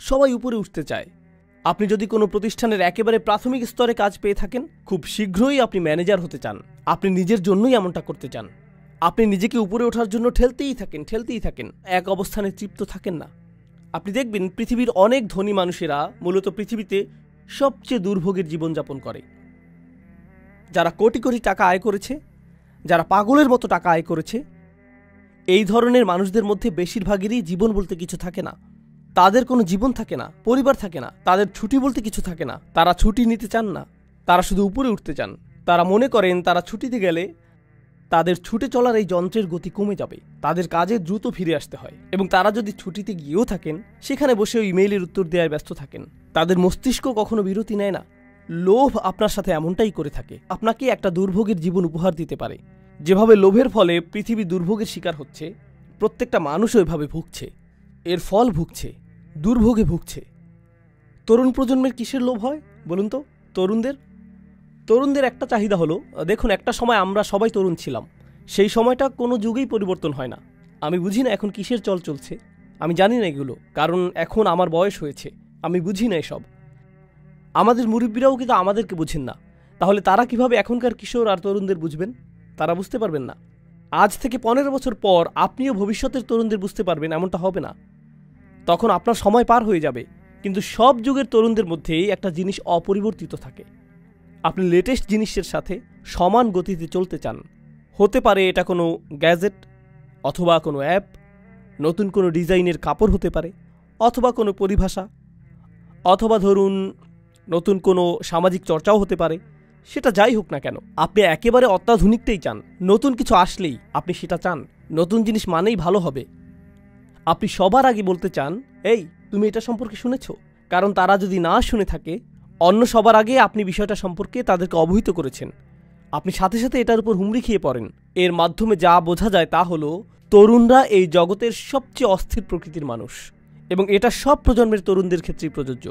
সবাই উপরে উঠতে চায়। আপনি যদি কোনো প্রতিষ্ঠানের একেবারে প্রাথমিক স্তরে কাজ পেয়ে থাকেন, খুব শীঘ্রই আপনি ম্যানেজার হতে চান। আপনি নিজের জন্যই এমনটা করতে চান। আপনি নিজেকে উপরে ওঠার জন্য ঠেলতেই থাকেন, এক অবস্থানে তৃপ্ত থাকেন না। আপনি দেখবেন পৃথিবীর অনেক ধনী মানুষেরা মূলত পৃথিবীতে সবচেয়ে দুর্ভোগের জীবনযাপন করে। যারা কোটি কোটি টাকা আয় করেছে, যারা পাগলের মতো টাকা আয় করেছে, এই ধরনের মানুষদের মধ্যে বেশিরভাগেরই জীবন বলতে কিছু থাকে না। তাদের কোনো জীবন থাকে না, পরিবার থাকে না, তাদের ছুটি বলতে কিছু থাকে না। তারা ছুটি নিতে চান না, তারা শুধু উপরে উঠতে চান। তারা মনে করেন তারা ছুটিতে গেলে তাদের ছুটে চলার এই যন্ত্রের গতি কমে যাবে, তাদের কাজে দ্রুত ফিরে আসতে হয়। এবং তারা যদি ছুটিতে গিয়েও থাকেন, সেখানে বসেও ইমেইলের উত্তর দেওয়ায় ব্যস্ত থাকেন। তাদের মস্তিষ্ক কখনো বিরতি নেয় না। লোভ আপনার সাথে এমনটাই করে থাকে, আপনাকে একটা দুর্ভোগের জীবন উপহার দিতে পারে। যেভাবে লোভের ফলে পৃথিবী দুর্ভোগের শিকার হচ্ছে, প্রত্যেকটা মানুষও এভাবে ভুগছে, এর ফল ভুগছে, দুর্ভোগে ভুগছে। তরুণ প্রজন্মের কিসের লোভ হয় বলুন তো? তরুণদের একটা চাহিদা হলো, দেখুন একটা সময় আমরা সবাই তরুণ ছিলাম, সেই সময়টা কোনো যুগেই পরিবর্তন হয় না। আমি বুঝি না এখন কিসের চল চলছে, আমি জানি না এগুলো, কারণ এখন আমার বয়স হয়েছে, আমি বুঝি না এসব। আমাদের মুরব্বীরাও কিন্তু আমাদেরকে বুঝেন না, তাহলে তারা কিভাবে এখনকার কিশোর আর তরুণদের বুঝবেন? তারা বুঝতে পারবেন না। আজ থেকে 15 বছর পর আপনিও ভবিষ্যতের তরুণদের বুঝতে পারবেন, এমনটা হবে না। তখন আপনার সময় পার হয়ে যাবে। কিন্তু সব যুগের তরুণদের মধ্যেই একটা জিনিস অপরিবর্তিত থাকে, আপনি লেটেস্ট জিনিসের সাথে সমান গতিতে চলতে চান। হতে পারে এটা কোনো গ্যাজেট, অথবা কোনো অ্যাপ, নতুন কোনো ডিজাইনের কাপড় হতে পারে, অথবা কোনো পরিভাষা, অথবা ধরুন নতুন কোনো সামাজিক চর্চাও হতে পারে। সেটা যাই হোক না কেন, আপনি একেবারে অত্যাধুনিকটাই চান। নতুন কিছু আসলেই আপনি সেটা চান। নতুন জিনিস মানেই ভালো হবে। আপনি সবার আগে বলতে চান, এই তুমি এটা সম্পর্কে শুনেছ? কারণ তারা যদি না শুনে থাকে, অন্য সবার আগে আপনি বিষয়টা সম্পর্কে তাদেরকে অবহিত করেছেন, আপনি সাথে সাথে এটার উপর হুমড়ি খেয়ে পড়েন। এর মাধ্যমে যা বোঝা যায় তা হলো, তরুণরা এই জগতের সবচেয়ে অস্থির প্রকৃতির মানুষ, এবং এটা সব প্রজন্মের তরুণদের ক্ষেত্রেই প্রযোজ্য।